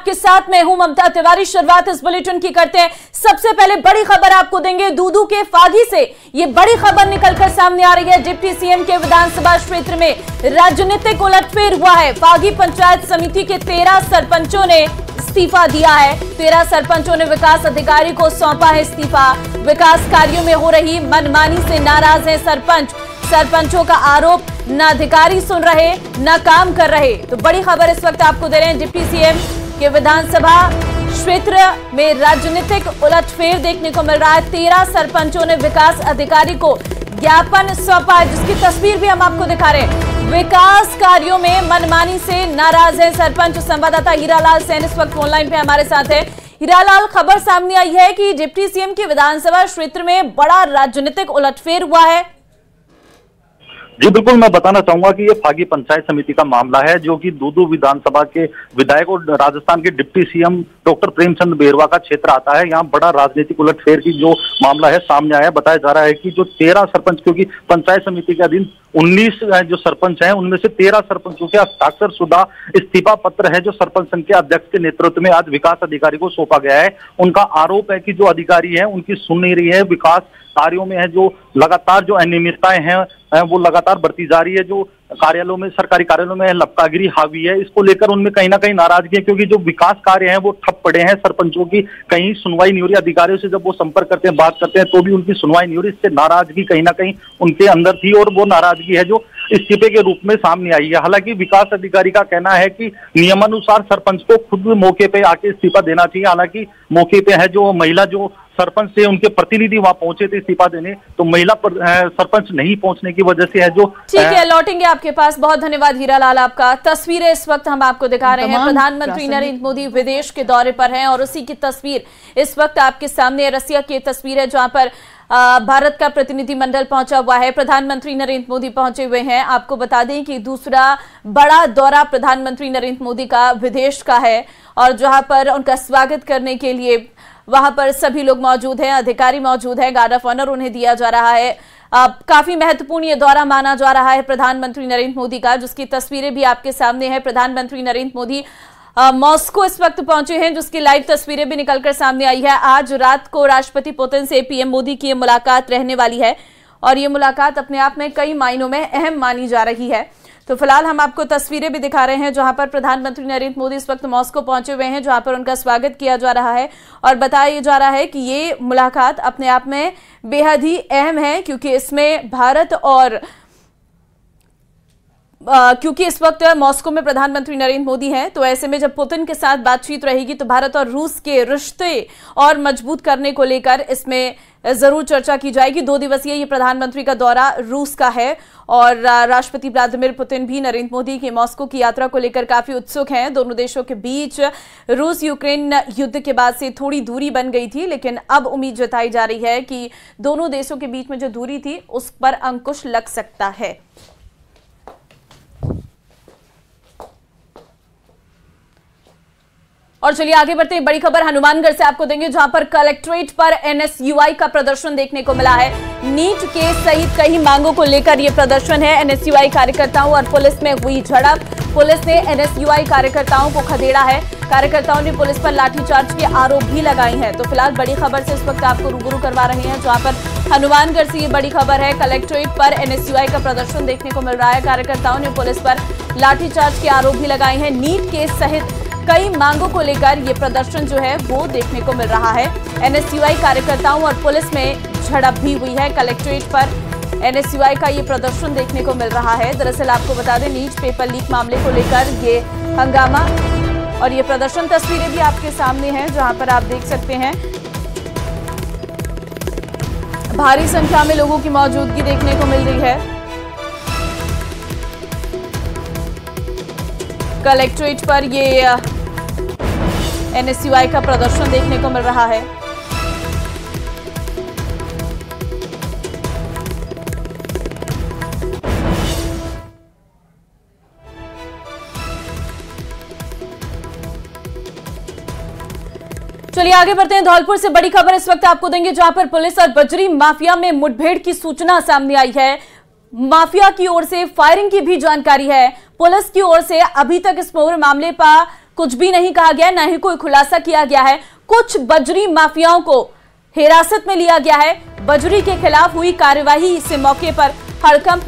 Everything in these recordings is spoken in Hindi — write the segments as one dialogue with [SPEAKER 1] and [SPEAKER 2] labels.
[SPEAKER 1] आपके साथ मैं हूं ममता तिवारी। शुरुआत इस बुलेटिन की करते हैं। सबसे पहले बड़ी खबर आपको देंगे दूदू के फागी से। ये बड़ी खबर निकलकर सामने आ रही है। डिप्टी सीएम के विधानसभा क्षेत्र में राजनीतिक उलटफेर हुआ है। फागी पंचायत समिति के 13 सरपंचों ने इस्तीफा दिया है। 13 सरपंचों ने विकास अधिकारी को सौंपा है इस्तीफा। विकास कार्यों में हो रही मनमानी से नाराज है सरपंचों का आरोप, न अधिकारी सुन रहे न काम कर रहे। तो बड़ी खबर इस वक्त आपको दे रहे हैं। डिप्टी सीएम के विधानसभा क्षेत्र में राजनीतिक उलटफेर देखने को मिल रहा है। 13 सरपंचों ने विकास अधिकारी को ज्ञापन सौंपा है, जिसकी तस्वीर भी हम आपको दिखा रहे हैं। विकास कार्यों में मनमानी से नाराज है सरपंच। संवाददाता हीरालाल सैन इस वक्त ऑनलाइन पे हमारे साथ है। हीरालाल, खबर सामने आई है कि डिप्टी सीएम के विधानसभा क्षेत्र में बड़ा राजनीतिक उलटफेर हुआ है।
[SPEAKER 2] जी बिल्कुल, मैं बताना चाहूंगा कि ये फागी पंचायत समिति का मामला है, जो कि दूदू विधानसभा के विधायक और राजस्थान के डिप्टी सीएम डॉक्टर प्रेमचंद बेरवा का क्षेत्र आता है। यहाँ बड़ा राजनीतिक उलटफेर की जो मामला है सामने आया। बताया जा रहा है कि जो 13 सरपंच, क्योंकि पंचायत समिति के अधीन 19 जो सरपंच हैं, उनमें से 13 सरपंचों के हस्ताक्षर शुदा इस्तीफा पत्र है, जो सरपंच संघ के अध्यक्ष के नेतृत्व में आज विकास अधिकारी को सौंपा गया है। उनका आरोप है कि जो अधिकारी है उनकी सुन नहीं रही है। विकास कार्यों में है जो लगातार जो अनियमितताएं हैं वो लगातार बढ़ती जा रही है। जो कार्यालयों में, सरकारी कार्यालयों में लपकागिरी हावी है। इसको लेकर उनमें कहीं ना कहीं नाराजगी है, क्योंकि जो विकास कार्य हैं वो ठप पड़े हैं। सरपंचों की कहीं सुनवाई नहीं हो रही। अधिकारियों से जब वो संपर्क करते हैं, बात करते हैं, तो भी उनकी सुनवाई नहीं हो रही। इससे नाराजगी कहीं ना कहीं उनके अंदर थी, और वो नाराजगी है जो इस्तीफे के रूप में सामने आई है। हालांकि विकास अधिकारी का कहना है कि नियमानुसार सरपंच को खुद मौके पे आके इस्तीफा देना चाहिए। हालांकि मौके पे है जो महिला जो सरपंच से उनके प्रतिनिधि वहां पहुंचे थे इस्तीफा देने, तो महिला सरपंच नहीं पहुंचने की वजह से है जो।
[SPEAKER 1] ठीक है, लौटेंगे आपके पास। बहुत धन्यवाद हीरालाल आपका। तस्वीरें इस वक्त हम आपको दिखा रहे हैं। प्रधानमंत्री नरेंद्र मोदी विदेश के दौरे पर हैं और उसी की तस्वीर इस वक्त आपके सामने। रसिया की तस्वीर है जहां पर भारत का प्रतिनिधिमंडल पहुंचा हुआ है। प्रधानमंत्री नरेंद्र मोदी पहुंचे हुए हैं। आपको बता दें कि दूसरा बड़ा दौरा प्रधानमंत्री नरेंद्र मोदी का विदेश का है, और जहां पर उनका स्वागत करने के लिए वहां पर सभी लोग मौजूद हैं, अधिकारी मौजूद हैं, गार्ड ऑफ ऑनर उन्हें दिया जा रहा है। काफी महत्वपूर्ण ये दौरा माना जा रहा है प्रधानमंत्री नरेंद्र मोदी का, जिसकी तस्वीरें भी आपके सामने है। प्रधानमंत्री नरेंद्र मोदी मॉस्को इस वक्त पहुंचे हैं, जिसकी लाइव तस्वीरें भी निकलकर सामने आई है। आज रात को राष्ट्रपति पुतिन से पीएम मोदी की मुलाकात रहने वाली है, और ये मुलाकात अपने आप में कई मायनों में अहम मानी जा रही है। तो फिलहाल हम आपको तस्वीरें भी दिखा रहे हैं जहां पर प्रधानमंत्री नरेंद्र मोदी इस वक्त मॉस्को पहुंचे हुए हैं, जहां पर उनका स्वागत किया जा रहा है। और बताया जा रहा है कि ये मुलाकात अपने आप में बेहद ही अहम है, क्योंकि इसमें भारत और क्योंकि इस वक्त मॉस्को में प्रधानमंत्री नरेंद्र मोदी हैं, तो ऐसे में जब पुतिन के साथ बातचीत रहेगी तो भारत और रूस के रिश्ते और मजबूत करने को लेकर इसमें जरूर चर्चा की जाएगी। 2 दिवसीय ये प्रधानमंत्री का दौरा रूस का है, और राष्ट्रपति व्लादिमीर पुतिन भी नरेंद्र मोदी की मॉस्को की यात्रा को लेकर काफी उत्सुक हैं। दोनों देशों के बीच रूस यूक्रेन युद्ध के बाद से थोड़ी दूरी बन गई थी, लेकिन अब उम्मीद जताई जा रही है कि दोनों देशों के बीच में जो दूरी थी उस पर अंकुश लग सकता है। और चलिए आगे बढ़ते हैं। बड़ी खबर हनुमानगढ़ से आपको देंगे, जहां पर कलेक्ट्रेट पर एनएसयूआई का प्रदर्शन देखने को मिला है। नीट के सहित कई मांगों को लेकर यह प्रदर्शन है। एनएसयूआई कार्यकर्ताओं और पुलिस में हुई झड़प। पुलिस ने एनएसयूआई कार्यकर्ताओं को खदेड़ा है। कार्यकर्ताओं ने पुलिस पर लाठीचार्ज के आरोप भी लगाए हैं। तो फिलहाल बड़ी खबर से इस वक्त आपको रूबरू करवा रहे हैं, जहां पर हनुमानगढ़ से ये बड़ी खबर है। कलेक्ट्रेट पर एनएसयूआई का प्रदर्शन देखने को मिल रहा है। कार्यकर्ताओं ने पुलिस पर लाठीचार्ज के आरोप भी लगाए हैं। नीट के सहित कई मांगों को लेकर ये प्रदर्शन जो है वो देखने को मिल रहा है। एनएसयूआई कार्यकर्ताओं और पुलिस में झड़प भी हुई है। कलेक्ट्रेट पर एनएसयूआई का ये प्रदर्शन देखने को मिल रहा है। दरअसल आपको बता दें, नीट पेपर लीक मामले को लेकर ये हंगामा और ये प्रदर्शन, तस्वीरें भी आपके सामने हैं जहां पर आप देख सकते हैं भारी संख्या में लोगों की मौजूदगी देखने को मिल रही है। कलेक्ट्रेट पर ये एनएसयूआई का प्रदर्शन देखने को मिल रहा है। चलिए आगे बढ़ते हैं। धौलपुर से बड़ी खबर इस वक्त आपको देंगे, जहां पर पुलिस और बजरी माफिया में मुठभेड़ की सूचना सामने आई है। माफिया की ओर से फायरिंग की भी जानकारी है। पुलिस की ओर से अभी तक इस पूरे मामले पर कुछ भी नहीं कहा गया, न ही कोई खुलासा किया गया है। कुछ बजरी माफियाओं को हिरासत में लिया गया है। बजरी के खिलाफ हुई कार्यवाही से मौके पर हड़कंप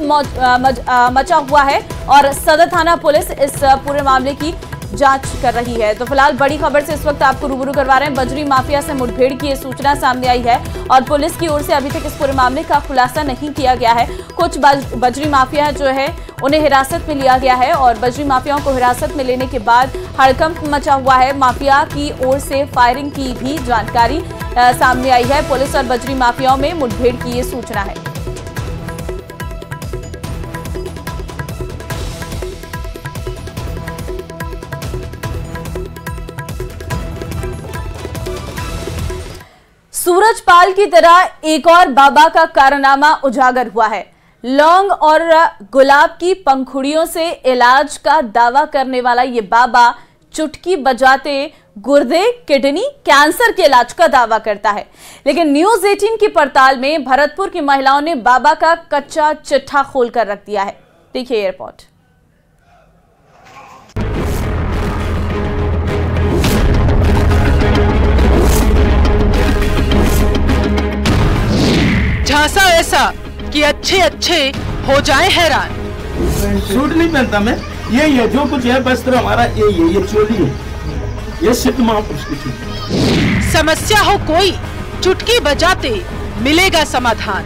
[SPEAKER 1] मचा हुआ है और सदर थाना पुलिस इस पूरे मामले की जांच कर रही है। तो फिलहाल बड़ी खबर से इस वक्त आपको रूबरू करवा रहे हैं। बजरी माफिया से मुठभेड़ की सूचना सामने आई है और पुलिस की ओर से अभी तक इस पूरे मामले का खुलासा नहीं किया गया है। कुछ बजरी माफिया जो है उन्हें हिरासत में लिया गया है और बजरी माफियाओं को हिरासत में लेने के बाद हड़कंप मचा हुआ है। माफिया की ओर से फायरिंग की भी जानकारी सामने आई है। पुलिस और बजरी माफियाओं में मुठभेड़ की ये सूचना है। सूरजपाल की तरह एक और बाबा का कारनामा उजागर हुआ है। लौंग और गुलाब की पंखुड़ियों से इलाज का दावा करने वाला ये बाबा चुटकी बजाते गुर्दे, किडनी, कैंसर के इलाज का दावा करता है। लेकिन न्यूज 18 की पड़ताल में भरतपुर की महिलाओं ने बाबा का कच्चा चिट्ठा खोलकर रख दिया है। देखिए ये रिपोर्ट।
[SPEAKER 3] झांसा ऐसा कि अच्छे अच्छे हो जाए हैरान।
[SPEAKER 4] सूट नहीं पहनता मैं, यही है जो कुछ है वस्त्र हमारा यही है, ये चोली है, ये सिद्ध महापुरुष की चोली।
[SPEAKER 3] समस्या हो कोई चुटकी बजाते मिलेगा समाधान।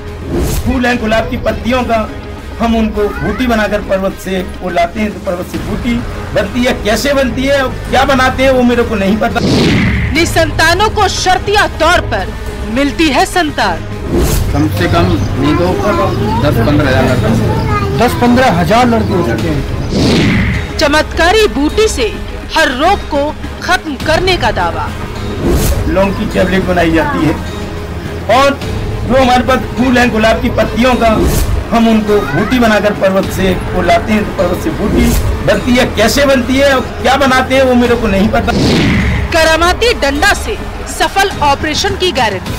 [SPEAKER 4] फूल है गुलाब की पत्तियों का, हम उनको बूटी बनाकर पर्वत से वो लाते हैं, तो पर्वत से बूटी बनती है। कैसे बनती है, क्या बनाते हैं वो मेरे को नहीं पता।
[SPEAKER 3] निसंतानों को शर्तिया तौर पर मिलती है संतान।
[SPEAKER 5] कम से कम नहीं तो 10-15 हजार लड़के हो चुके हैं।
[SPEAKER 3] चमत्कारी बूटी से हर रोग को खत्म करने का दावा।
[SPEAKER 4] लौंग की टैबलेट बनाई जाती है और जो हमारे पास फूल है गुलाब की पत्तियों का, हम उनको बूटी बनाकर पर्वत से वो लाते हैं, तो पर्वत से बूटी बनती है। कैसे बनती है और क्या बनाते हैं वो मेरे को नहीं पता।
[SPEAKER 3] करामाती डंडा से सफल ऑपरेशन की गारंटी।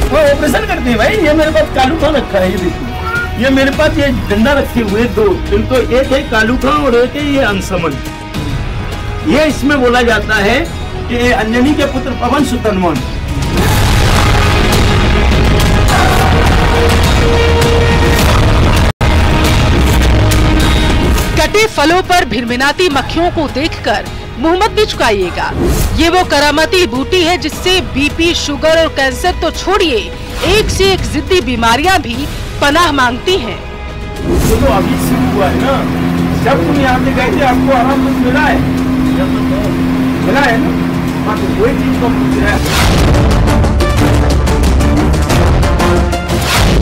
[SPEAKER 4] वो ऑपरेशन करते हैं भाई। ये मेरे पास कालूखा रखा है, ये देखिए, ये मेरे पास ये डंडा रखे हुए दो, इनको एक है कालूखा और एक है ये अनसमन। ये इसमें बोला जाता है कि अंजनी के पुत्र पवन सुत हनुमान।
[SPEAKER 3] कटे फलों पर भिनभिनाती मक्खियों को देखकर मुंह मत भी चुकाइएगा। ये वो करामाती बूटी है जिससे बीपी, शुगर और कैंसर तो छोड़िए, एक से एक जिद्दी बीमारियां भी पनाह मांगती हैं।
[SPEAKER 4] ये तो अभी शुरू हुआ है ना, जब तुम यहाँ पे गए थे आपको आराम कुछ मिला है, मिला है ना, हाँ तो कोई चीज को पूछ रहा है।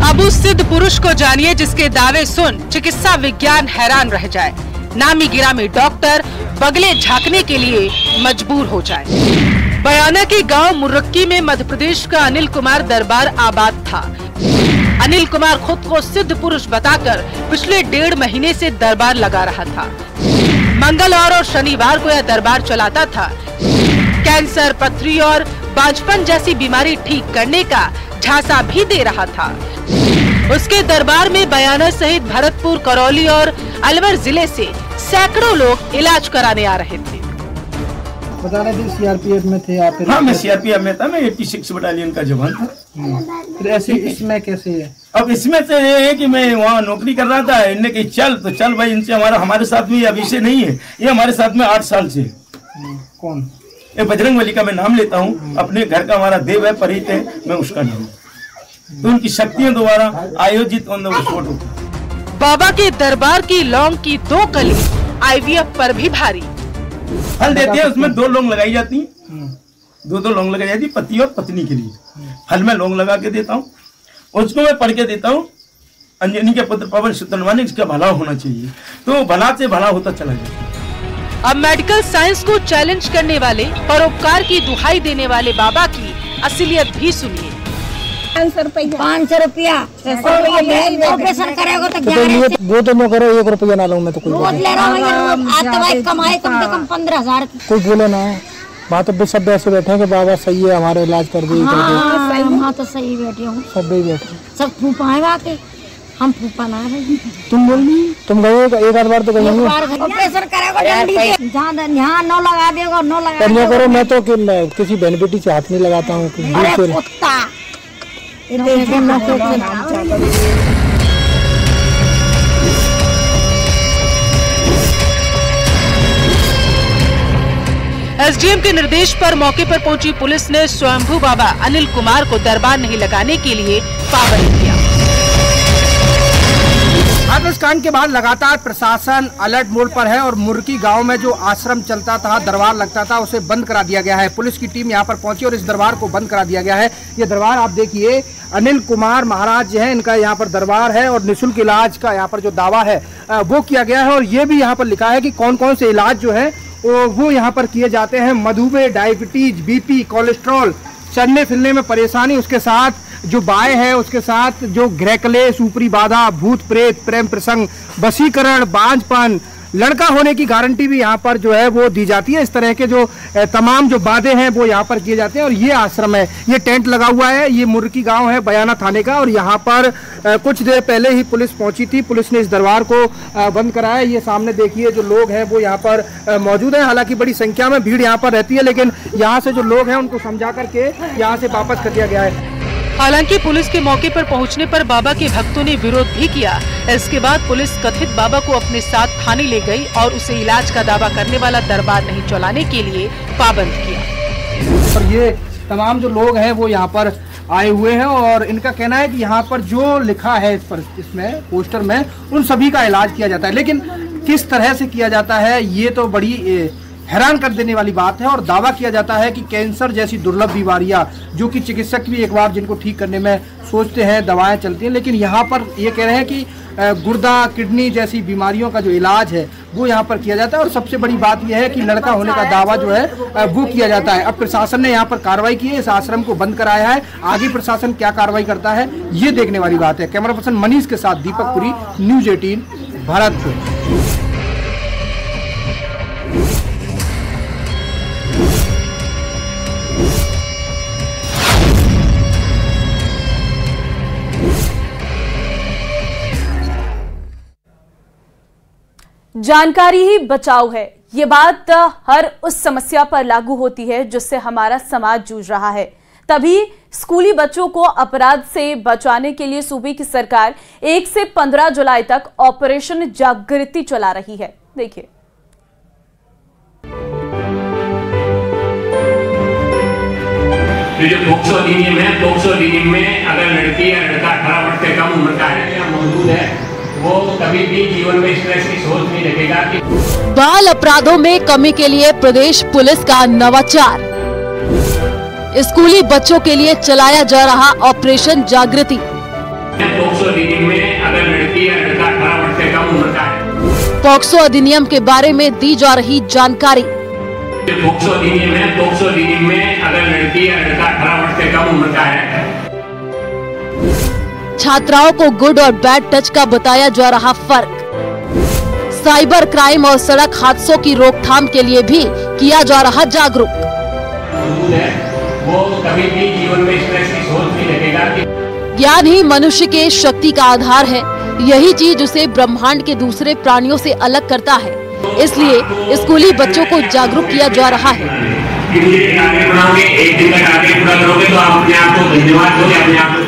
[SPEAKER 3] अब उस सिद्ध पुरुष को जानिए जिसके दावे सुन चिकित्सा विज्ञान हैरान रह जाए। नामी गिरामी डॉक्टर बगले झांकने के लिए मजबूर हो जाए। बयाना के गांव मुर्रक्की में मध्य प्रदेश का अनिल कुमार दरबार आबाद था। अनिल कुमार खुद को सिद्ध पुरुष बताकर पिछले 1.5 महीने से दरबार लगा रहा था। मंगलवार और शनिवार को यह दरबार चलाता था। कैंसर, पथरी और बांझपन जैसी बीमारी ठीक करने का झांसा भी दे रहा था। उसके दरबार में बयाना सहित भरतपुर, करौली और अलवर जिले से सैकड़ों लोग इलाज कराने आ रहे थे।
[SPEAKER 5] बता रहे थे सीआरपीएफ में थे आप?
[SPEAKER 4] हाँ, मैं सीआरपीएफ में था, मैं 86 बटालियन का जवान था।
[SPEAKER 5] फिर ऐसे इसमें कैसे है?
[SPEAKER 4] अब इसमें से ये है कि मैं वहाँ नौकरी कर रहा था, इनने कही चल तो चल भाई। इनसे हमारे साथ में अभी से नहीं है, ये हमारे साथ में 8 साल से।
[SPEAKER 5] कौन?
[SPEAKER 4] ये बजरंगबली का मैं नाम लेता हूँ, अपने घर का हमारा देव है, परित है, मैं उसका नाम। तो उनकी शक्तियों द्वारा आयोजित
[SPEAKER 3] बाबा के दरबार की लौंग की 2 कली आईवीएफ पर भी भारी।
[SPEAKER 4] फल देते हैं, उसमें 2 लौंग लगाई जाती है, 2 लौंग लगाई जाती है पति और पत्नी के लिए। फल में लौंग लगा के देता हूँ, उसको मैं पढ़ के देता हूँ, अंजनी के पुत्र पवन सुत हनुमान, इसका भला होना चाहिए, तो भला से भला होता चला जाता है।
[SPEAKER 3] अब मेडिकल साइंस को चैलेंज करने वाले, परोपकार की दुहाई देने वाले बाबा की असलियत भी सुनिए।
[SPEAKER 6] 500 रुपया ऑपरेशन करेगा तो
[SPEAKER 5] वो तो मैं करो, 1 रुपया ना लूँ मैं तो। कोई
[SPEAKER 6] रोज ले रहा हूँ, आज दवाई कमाए कम से कम 15,000 की।
[SPEAKER 5] कोई बोले ना, बात अब सब ऐसे बैठे हैं कि बाबा सही है, हमारे इलाज कर दे।
[SPEAKER 6] हाँ तो सही बैठे हूँ,
[SPEAKER 5] सब भी बैठे,
[SPEAKER 6] सब फूफा है आके। हम फूफा ना रहे।
[SPEAKER 5] तुम बोली तुम गए एक आध बार तो गए होंगे।
[SPEAKER 6] ऑपरेशन करेगा डंडी से, जहाँ नो लगा देगा नो लगा देगा।
[SPEAKER 5] करो, मैं तो किसी बहन बेटी से हाथ नहीं लगाता हूँ।
[SPEAKER 6] अरे कुत्ता
[SPEAKER 3] एसडीएम के निर्देश पर मौके पर पहुंची पुलिस ने स्वयंभू बाबा अनिल कुमार को दरबार नहीं लगाने के लिए पाबंद किया।
[SPEAKER 7] हाथरस कांड के बाद लगातार प्रशासन अलर्ट मोड पर है और मुर्की गांव में जो आश्रम चलता था, दरबार लगता था, उसे बंद करा दिया गया है। पुलिस की टीम यहां पर पहुंची और इस दरबार को बंद करा दिया गया है। ये दरबार आप देखिए, अनिल कुमार महाराज जो है, इनका यहाँ पर दरबार है और निःशुल्क इलाज का यहाँ पर जो दावा है वो किया गया है। और ये भी यहाँ पर लिखा है कि कौन कौन से इलाज जो है वो यहाँ पर किए जाते हैं। मधुमेह, डायबिटीज, बीपी, कोलेस्ट्रॉल, चलने फिरने में परेशानी, उसके साथ जो बाय है, उसके साथ जो गृह क्लेश, ऊपरी बाधा, भूत प्रेत, प्रेम प्रसंग, वशीकरण, बांझपन, लड़का होने की गारंटी भी यहाँ पर जो है वो दी जाती है। इस तरह के जो तमाम जो बाधे हैं वो यहाँ पर किए जाते हैं। और ये आश्रम है, ये टेंट लगा हुआ है, ये मुर्की गांव है बयाना थाने का। और यहाँ पर कुछ देर पहले ही पुलिस पहुंची थी। पुलिस ने इस दरबार को बंद कराया। ये सामने देखिए जो लोग हैं वो यहाँ पर मौजूद है। हालांकि बड़ी संख्या में भीड़ यहाँ पर रहती है, लेकिन यहाँ से जो लोग हैं उनको समझा करके यहाँ से वापस कर दिया गया है।
[SPEAKER 3] हालांकि पुलिस के मौके पर पहुंचने पर बाबा के भक्तों ने विरोध भी किया। इसके बाद पुलिस कथित बाबा को अपने साथ थाने ले गई और उसे इलाज का दावा करने वाला दरबार नहीं चलाने के लिए पाबंद किया।
[SPEAKER 7] और ये तमाम जो लोग हैं वो यहाँ पर आए हुए हैं और इनका कहना है कि यहाँ पर जो लिखा है इसमें पोस्टर में, उन सभी का इलाज किया जाता है। लेकिन किस तरह से किया जाता है ये तो बड़ी हैरान कर देने वाली बात है। और दावा किया जाता है कि कैंसर जैसी दुर्लभ बीमारियां, जो कि चिकित्सक भी एक बार जिनको ठीक करने में सोचते हैं, दवाएं चलती हैं, लेकिन यहाँ पर ये कह रहे हैं कि गुर्दा, किडनी जैसी बीमारियों का जो इलाज है वो यहाँ पर किया जाता है। और सबसे बड़ी बात यह है कि लड़का होने का दावा जो है वो किया जाता है। अब प्रशासन ने यहाँ पर कार्रवाई की है, इस आश्रम को बंद कराया है। आगे प्रशासन क्या कार्रवाई करता है ये देखने वाली बात है। कैमरा पर्सन मनीष के साथ दीपक पुरी, न्यूज 18 भरतपुर।
[SPEAKER 1] जानकारी ही बचाव है, ये बात हर उस समस्या पर लागू होती है जिससे हमारा समाज जूझ रहा है। तभी स्कूली बच्चों को अपराध से बचाने के लिए सूबे की सरकार 1 से 15 जुलाई तक ऑपरेशन जागृति चला रही है। देखिए,
[SPEAKER 8] जो पोक्सो अधिनियम है, पोक्सो अधिनियम में अगर लड़की या लड़का 18 वर्ष से कम उम्र का है या मौजूद है, वो कभी भी जीवन में इस तरह की सोच नहीं रखेगा कि
[SPEAKER 9] बाल अपराधों में कमी के लिए प्रदेश पुलिस का नवाचार। स्कूली बच्चों के लिए चलाया जा रहा ऑपरेशन जागृति।
[SPEAKER 8] पोक्सो अधिनियम में अगर लड़की या लड़का 18 वर्ष से कम उम्र का है,
[SPEAKER 9] पोक्सो अधिनियम के बारे में दी जा रही जानकारी।
[SPEAKER 8] पोक्सो अधिनियम है, पोक्सो अधिनियम में अगर लड़की या लड़का 18 वर्ष से कम उम्र का है।
[SPEAKER 9] छात्राओं को गुड और बैड टच का बताया जा रहा फर्क। साइबर क्राइम और सड़क हादसों की रोकथाम के लिए भी किया जा रहा जागरूक।
[SPEAKER 8] वो कभी भी जीवन में इस तरह की सोच नहीं रखेगा कि
[SPEAKER 9] ज्ञान ही मनुष्य के शक्ति का आधार है। यही चीज उसे ब्रह्मांड के दूसरे प्राणियों से अलग करता है। इसलिए स्कूली बच्चों को जागरूक किया जा रहा है।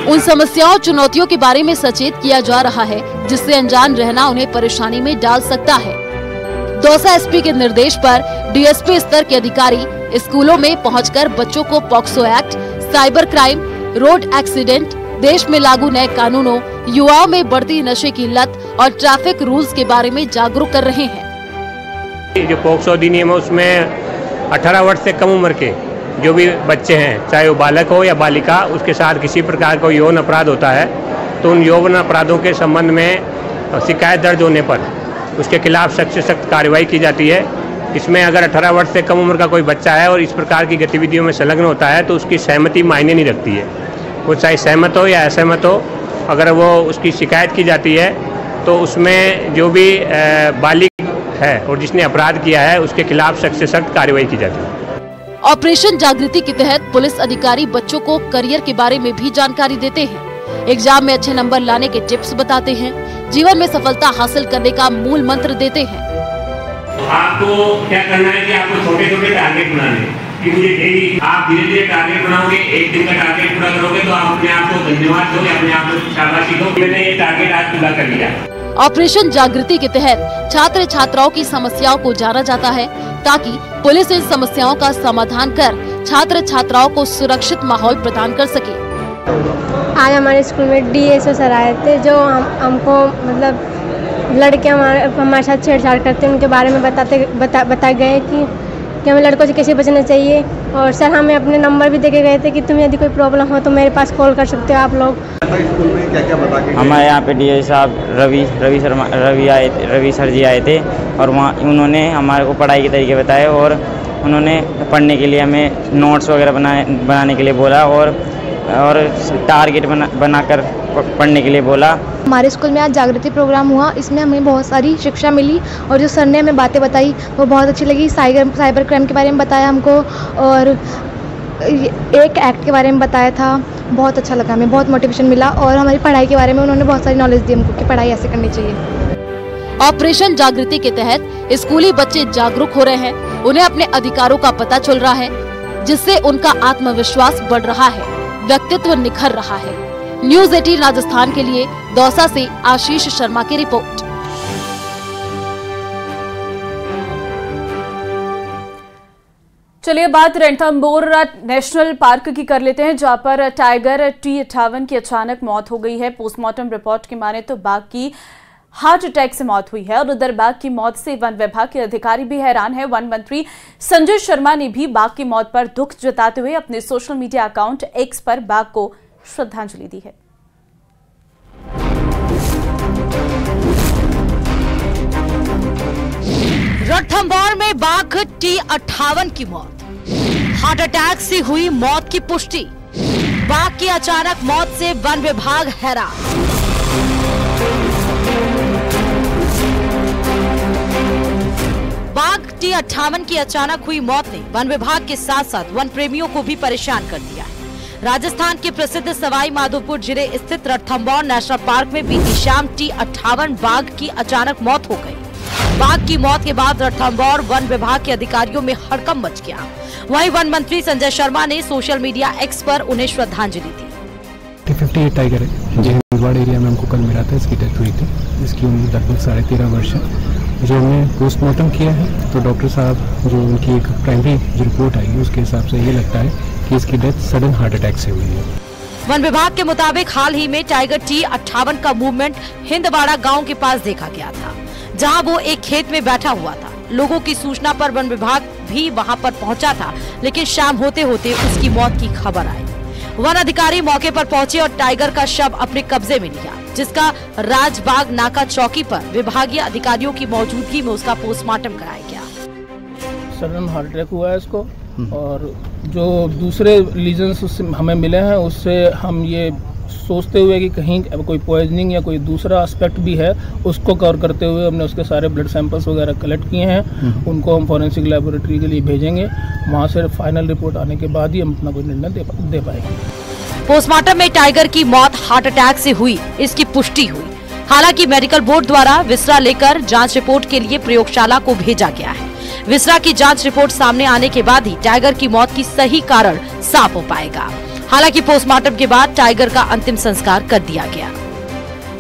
[SPEAKER 9] उन समस्याओं, चुनौतियों के बारे में सचेत किया जा रहा है जिससे अनजान रहना उन्हें परेशानी में डाल सकता है। दौसा एसपी के निर्देश पर डीएसपी स्तर के अधिकारी स्कूलों में पहुंचकर बच्चों को POCSO act, cyber crime, road accident, देश में लागू नए कानूनों, युवाओं में बढ़ती नशे की लत और ट्रैफिक रूल्स के बारे में जागरूक कर रहे हैं।
[SPEAKER 10] जो पोक्सो अधिनियम है उसमें 18 वर्ष से कम उम्र के जो भी बच्चे हैं, चाहे वो बालक हो या बालिका, उसके साथ किसी प्रकार का यौन अपराध होता है तो उन यौन अपराधों के संबंध में शिकायत दर्ज होने पर उसके खिलाफ सख्त से सख्त कार्रवाई की जाती है। इसमें अगर 18 वर्ष से कम उम्र का कोई बच्चा है और इस प्रकार की गतिविधियों में संलग्न होता है तो उसकी सहमति मायने नहीं रखती है। वो चाहे सहमत हो या असहमत हो, अगर वो उसकी शिकायत की जाती है तो उसमें जो भी बालिग है और जिसने अपराध किया है उसके खिलाफ सख्त से सख्त कार्रवाई की जाती है।
[SPEAKER 9] ऑपरेशन जागृति के तहत पुलिस अधिकारी बच्चों को करियर के बारे में भी जानकारी देते हैं। एग्जाम में अच्छे नंबर लाने के टिप्स बताते हैं, जीवन में सफलता हासिल करने का मूल मंत्र देते हैं।
[SPEAKER 8] आपको क्या करना है कि आपको छोटे छोटे टारगेट बनाने हैं कि मुझे डेली आप धीरे धीरे टारगेट बनाओगे, एक दिन का टारगेट पूरा करोगे तो आप अपने आप को धन्यवाद दोगे, अपने आप को शाबाशी दो, मैंने ये टारगेट आज पूरा कर लिया।
[SPEAKER 9] ऑपरेशन जागृति के तहत छात्र छात्राओं की समस्याओं को जाना जाता है ताकि पुलिस इन समस्याओं का समाधान कर छात्र छात्राओं को सुरक्षित माहौल प्रदान कर सके।
[SPEAKER 11] आज हमारे स्कूल में DSO सर आए थे जो हमको मतलब लड़के हमारे साथ छेड़छाड़ करते हैं उनके बारे में बताए गए कि हमें लड़कों से कैसे बचना चाहिए। और सर हमें अपने नंबर भी देके गए थे कि तुम्हें यदि कोई प्रॉब्लम हो तो मेरे पास कॉल कर सकते हो आप लोग।
[SPEAKER 12] स्कूल में क्या क्या बता के
[SPEAKER 13] हमारे यहाँ पे DI साहब रवि सर जी आए थे और वहाँ उन्होंने हमारे को पढ़ाई के तरीके बताए और उन्होंने पढ़ने के लिए हमें नोट्स वगैरह बनाने के लिए बोला और टारगेट बनाकर पढ़ने के लिए बोला।
[SPEAKER 14] हमारे स्कूल में आज जागृति प्रोग्राम हुआ, इसमें हमें बहुत सारी शिक्षा मिली और जो सर ने हमें बातें बताई वो बहुत अच्छी लगी। साइबर क्राइम के बारे में बताया हमको और एक एक्ट के बारे में बताया था, बहुत अच्छा लगा, हमें बहुत मोटिवेशन मिला और हमारी पढ़ाई के बारे में उन्होंने बहुत सारी नॉलेज दी हमको कि पढ़ाई ऐसे करनी चाहिए।
[SPEAKER 9] ऑपरेशन जागृति के तहत स्कूली बच्चे जागरूक हो रहे हैं, उन्हें अपने अधिकारों का पता चल रहा है जिससे उनका आत्मविश्वास बढ़ रहा है, व्यक्तित्व निखर रहा है। न्यूज़ 18 राजस्थान के लिए दौसा से आशीष शर्मा की रिपोर्ट।
[SPEAKER 1] चलिए बात रणथंभौर नेशनल पार्क की कर लेते हैं जहां पर टाइगर T58 की अचानक मौत हो गई है। पोस्टमार्टम रिपोर्ट की माने तो बाघ की हार्ट अटैक से मौत हुई है और उधर बाघ की मौत से वन विभाग के अधिकारी भी हैरान है। वन मंत्री संजय शर्मा ने भी बाघ की मौत पर दुख जताते हुए अपने सोशल मीडिया अकाउंट X पर बाघ को श्रद्धांजलि दी है।
[SPEAKER 15] रणथंभौर में बाघ T58 की मौत, हार्ट अटैक से हुई मौत की पुष्टि। बाघ की अचानक मौत से वन विभाग हैरान। बाघ T58 की अचानक हुई मौत ने वन विभाग के साथ साथ वन प्रेमियों को भी परेशान कर दिया है। राजस्थान के प्रसिद्ध सवाई माधोपुर जिले स्थित रणथंभौर नेशनल पार्क में बीती शाम T58 बाघ की अचानक मौत हो गई। बाघ की मौत के बाद रणथंभौर वन विभाग के अधिकारियों में हड़कंप मच गया। वहीं वन मंत्री संजय शर्मा ने सोशल मीडिया X पर उन्हें श्रद्धांजलि दी।
[SPEAKER 5] T58 टाइगर है, जेहलवाड़ एरिया में हमको कल मिला था, इसकी डेथ हुई थी। इसकी उम्र लगभग 13.5 वर्ष है। जो हमने पोस्टमार्टम किया है तो डॉक्टर साहब जो उनकी एक प्राइमरी जो रिपोर्ट आई उसके हिसाब से ये लगता है कि इसकी डेथ सडन हार्ट अटैक से हुई है।
[SPEAKER 15] वन विभाग के मुताबिक हाल ही में टाइगर T58 का मूवमेंट हिंदवाड़ा गांव के पास देखा गया था, जहां वो एक खेत में बैठा हुआ था। लोगों की सूचना पर वन विभाग भी वहां पर पहुंचा था, लेकिन शाम होते होते उसकी मौत की खबर आई। वन अधिकारी मौके पर पहुंचे और टाइगर का शव अपने कब्जे में लिया, जिसका राजबाग नाका चौकी पर विभागीय अधिकारियों की मौजूदगी में उसका पोस्टमार्टम कराया गया।
[SPEAKER 16] सडन हार्ट अटैक हुआ है इसको और जो दूसरे लीजन्स हमें मिले हैं उससे हम ये सोचते हुए कि कहीं कोई पॉइजनिंग या कोई दूसरा एस्पेक्ट भी है उसको कवर करते हुए हमने उसके सारे ब्लड सैंपल्स वगैरह कलेक्ट किए हैं। उनको हम फॉरेंसिक लेबोरेटरी के लिए भेजेंगे, वहाँ से फाइनल रिपोर्ट आने के बाद ही हम अपना कोई निर्णय दे पाएंगे।
[SPEAKER 15] पोस्टमार्टम में टाइगर की मौत हार्ट अटैक से हुई, इसकी पुष्टि हुई। हालांकि मेडिकल बोर्ड द्वारा विसरा लेकर जांच रिपोर्ट के लिए प्रयोगशाला को भेजा गया है। विसरा की जांच रिपोर्ट सामने आने के बाद ही टाइगर की मौत की सही कारण साफ हो पाएगा। हालांकि पोस्टमार्टम के बाद टाइगर का अंतिम संस्कार कर दिया गया।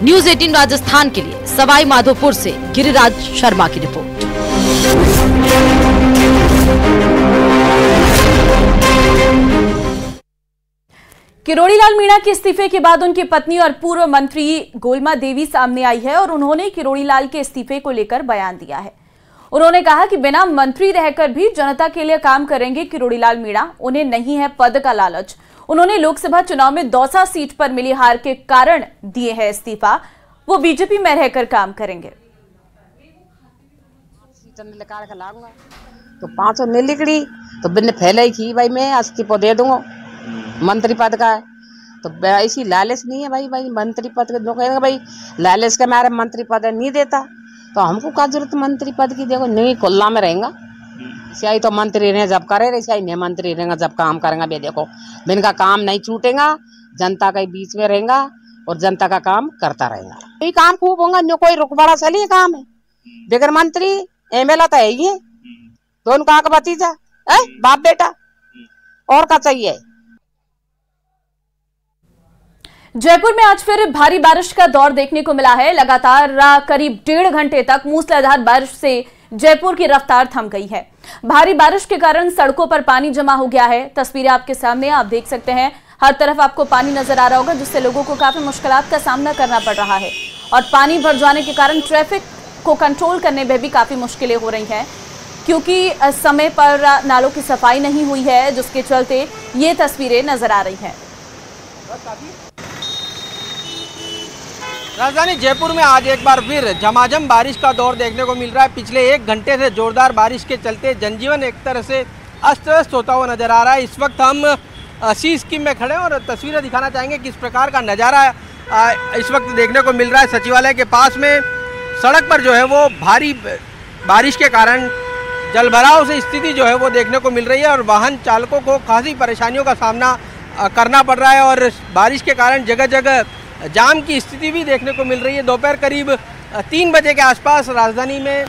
[SPEAKER 15] न्यूज़ 18 राजस्थान के लिए सवाई माधोपुर से गिरिराज शर्मा की रिपोर्ट।
[SPEAKER 1] किरोड़ीलाल मीणा के इस्तीफे के बाद उनकी पत्नी और पूर्व मंत्री गोलमा देवी सामने आई है और उन्होंने किरोड़ीलाल के इस्तीफे को लेकर बयान दिया है। उन्होंने कहा कि बिना मंत्री रहकर भी जनता के लिए काम करेंगे किरोड़ीलाल मीणा, उन्हें नहीं है पद का लालच। उन्होंने लोकसभा चुनाव में दौसा सीट पर मिली हार के कारण दिए है इस्तीफा, वो बीजेपी में रहकर काम करेंगे।
[SPEAKER 17] तो 500 नहीं लिखड़ी तो बिन फैलाई की भाई मैं इस्तीफा दे दूंगा, मंत्री पद का है तो ऐसी लालच नहीं है भाई मंत्री पद का कहेंगे भाई लालच का मेरा मंत्री पद नहीं देता तो हमको क्या जरूरत मंत्री पद की। देखो नहीं खुल्ला में रहेगा, सियाई तो मंत्री रहे जब करे रहे, सियाई नहीं मंत्री रहेगा जब काम करेंगे। बे देखो बिन का काम नहीं छूटेगा, जनता के बीच में रहेगा, और जनता का काम करता रहेगा। ये काम खूब होगा, जो कोई रुकबड़ा चली काम है। बगैर मंत्री एमएलए तो है ही, दोनों का भतीजा है, बाप बेटा, और क्या चाहिए।
[SPEAKER 1] जयपुर में आज फिर भारी बारिश का दौर देखने को मिला है। लगातार करीब 1.5 घंटे तक मूसलाधार बारिश से जयपुर की रफ्तार थम गई है। भारी बारिश के कारण सड़कों पर पानी जमा हो गया है। तस्वीरें आपके सामने आप देख सकते हैं, हर तरफ आपको पानी नजर आ रहा होगा, जिससे लोगों को काफी मुश्किलात का सामना करना पड़ रहा है। और पानी भर जाने के कारण ट्रैफिक को कंट्रोल करने में भी काफी मुश्किलें हो रही हैं, क्योंकि समय पर नालों की सफाई नहीं हुई है, जिसके चलते ये तस्वीरें नजर आ रही हैं।
[SPEAKER 7] राजधानी जयपुर में आज एक बार फिर झमाझम बारिश का दौर देखने को मिल रहा है। पिछले 1 घंटे से जोरदार बारिश के चलते जनजीवन एक तरह से अस्त व्यस्त होता हुआ नजर आ रहा है। इस वक्त हम सी स्कीम में खड़े हैं और तस्वीरें दिखाना चाहेंगे किस प्रकार का नज़ारा इस वक्त देखने को मिल रहा है। सचिवालय के पास में सड़क पर जो है वो भारी बारिश के कारण जलभराव से स्थिति जो है वो देखने को मिल रही है और वाहन चालकों को खासी परेशानियों का सामना करना पड़ रहा है। और बारिश के कारण जगह जगह जाम की स्थिति भी देखने को मिल रही है। दोपहर करीब 3 बजे के आसपास राजधानी में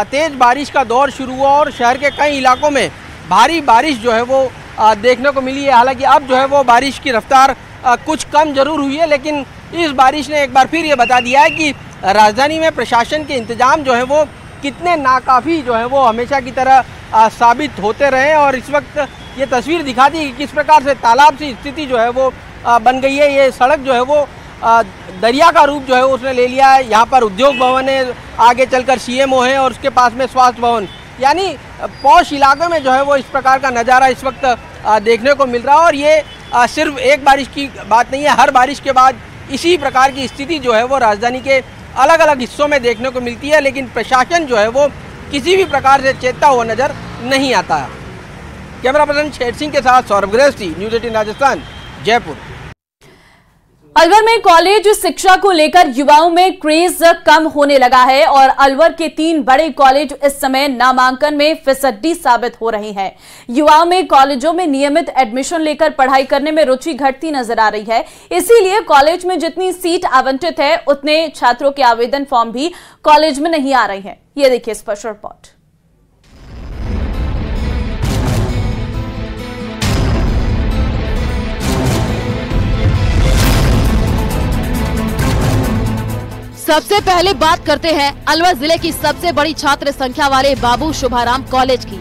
[SPEAKER 7] तेज़ बारिश का दौर शुरू हुआ और शहर के कई इलाकों में भारी बारिश जो है वो देखने को मिली है। हालांकि अब जो है वो बारिश की रफ्तार कुछ कम जरूर हुई है, लेकिन इस बारिश ने एक बार फिर ये बता दिया है कि राजधानी में प्रशासन के इंतजाम जो है वो कितने नाकाफ़ी जो है वो हमेशा की तरह साबित होते रहे। और इस वक्त ये तस्वीर दिखाती है कि किस प्रकार से तालाब सी स्थिति जो है वो बन गई है। ये सड़क जो है वो दरिया का रूप जो है उसने ले लिया है। यहाँ पर उद्योग भवन है, आगे चलकर सीएमओ है और उसके पास में स्वास्थ्य भवन, यानी पौष इलाके में जो है वो इस प्रकार का नज़ारा इस वक्त देखने को मिल रहा है। और ये सिर्फ एक बारिश की बात नहीं है, हर बारिश के बाद इसी प्रकार की स्थिति जो है वो राजधानी के अलग अलग हिस्सों में देखने को मिलती है, लेकिन प्रशासन जो है वो किसी भी प्रकार से चेतता हुआ नज़र नहीं आता है। कैमरा पर्सन शेर सिंह के साथ सौरभ ग्रेस्टी, न्यूज़ 18 राजस्थान, जयपुर।
[SPEAKER 1] अलवर में कॉलेज शिक्षा को लेकर युवाओं में क्रेज कम होने लगा है और अलवर के 3 बड़े कॉलेज इस समय नामांकन में फिसड्डी साबित हो रहे हैं। युवाओं में कॉलेजों में नियमित एडमिशन लेकर पढ़ाई करने में रुचि घटती नजर आ रही है। इसीलिए कॉलेज में जितनी सीट आवंटित है उतने छात्रों के आवेदन फॉर्म भी कॉलेज में नहीं आ रहे हैं। ये देखिए स्पेशल रिपोर्ट।
[SPEAKER 9] सबसे पहले बात करते हैं अलवर जिले की सबसे बड़ी छात्र संख्या वाले बाबू शोभाराम कॉलेज की।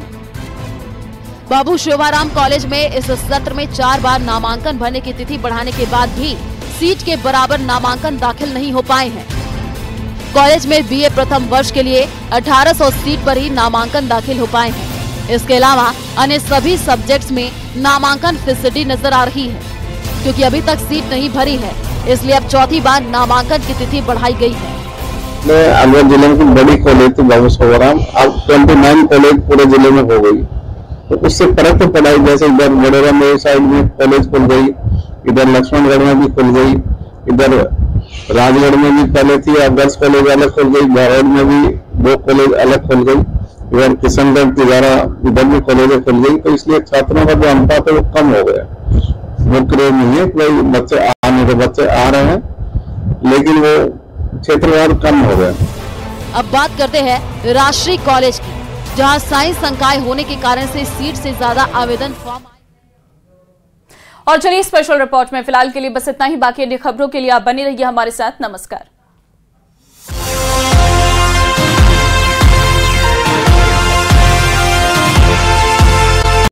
[SPEAKER 9] बाबू शोभाराम कॉलेज में इस सत्र में 4 बार नामांकन भरने की तिथि बढ़ाने के बाद भी सीट के बराबर नामांकन दाखिल नहीं हो पाए हैं। कॉलेज में बीए प्रथम वर्ष के लिए 1800 सीट पर ही नामांकन दाखिल हो पाए हैं। इसके अलावा अन्य सभी सब्जेक्ट्स में नामांकन फिसड्डी नजर आ रही है, क्योंकि अभी तक सीट नहीं भरी है, इसलिए अब 4थी बार नामांकन की तिथि बढ़ाई गई है।
[SPEAKER 18] अलवर जिले की बड़ी कॉलेज थी बाबू शोभाराम, अब 29 कॉलेज पूरे जिले में हो गई, तो उससे फर्क तो पड़ा। जैसे इधर बड़ोरा में साइड में कॉलेज खुल गई, इधर लक्ष्मणगढ़ में भी खुल गई, इधर राजगढ़ में भी पहले थी, अब गर्ल्स कॉलेज अलग खुल गई, बारोड में भी 2 कॉलेज अलग खुल गई, इधर किशनगढ़ तिजारा इधर भी कॉलेज खुल गई। तो इसलिए छात्रों का जो अनुपात है वो कम हो गया। मुख्य नहीं है, कोई बच्चे आने तो बच्चे आ रहे हैं, लेकिन वो क्षेत्रवार कम हो गया।
[SPEAKER 9] अब बात करते हैं राष्ट्रीय कॉलेज की, जहां साइंस संकाय होने के कारण से सीट से ज्यादा आवेदन फॉर्म।
[SPEAKER 1] और चलिए स्पेशल रिपोर्ट में फिलहाल के लिए बस इतना ही। बाकी अन्य खबरों के लिए आप बने रहिए हमारे साथ। नमस्कार।